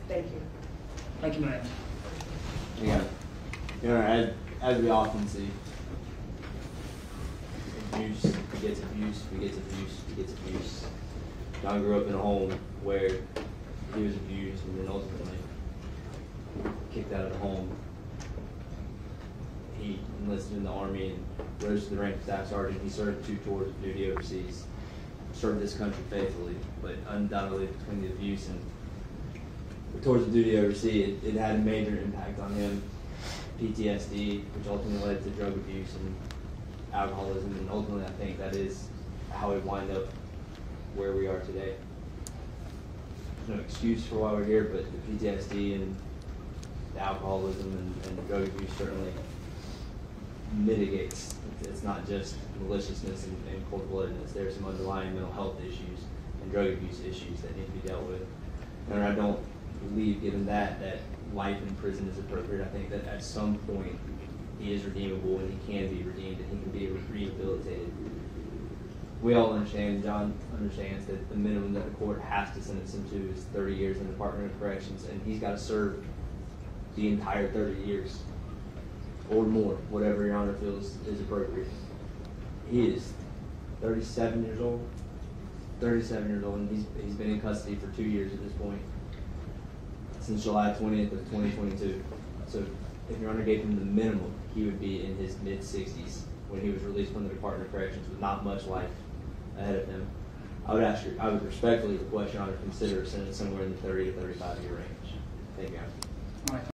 Thank you. Thank you, ma'am. Yeah. Your Honor, as we often see, abuse begets abuse, begets abuse, begets abuse. John grew up in a home where he was abused and then ultimately kicked out of the home. He enlisted in the Army and rose to the rank of staff sergeant. He served 2 tours of duty overseas, served this country faithfully, but undoubtedly between the abuse and the tours of duty overseas, it had a major impact on him. PTSD, which ultimately led to drug abuse and alcoholism, and ultimately I think that is how we wind up where we are today. There's no excuse for why we're here, but the PTSD and the alcoholism and the drug abuse certainly mitigates. It's not just maliciousness and cold-bloodedness. There's some underlying mental health issues and drug abuse issues that need to be dealt with. And I don't believe, given that life in prison is appropriate. I think that at some point he is redeemable and he can be redeemed and he can be rehabilitated. We all understand, John understands, that the minimum that the court has to sentence him to is 30 years in the Department of Corrections, and he's got to serve the entire 30 years or more, whatever Your Honor feels is appropriate. He is 37 years old. 37 years old, and he's been in custody for 2 years at this point, since July 20th of 2022. So if Your Honor gave him the minimum, he would be in his mid-60s when he was released from the Department of Corrections with not much life ahead of him. I would respectfully request Your Honor to consider a sentence somewhere in the 30 to 35 year range. Thank you, Your Honor. All right.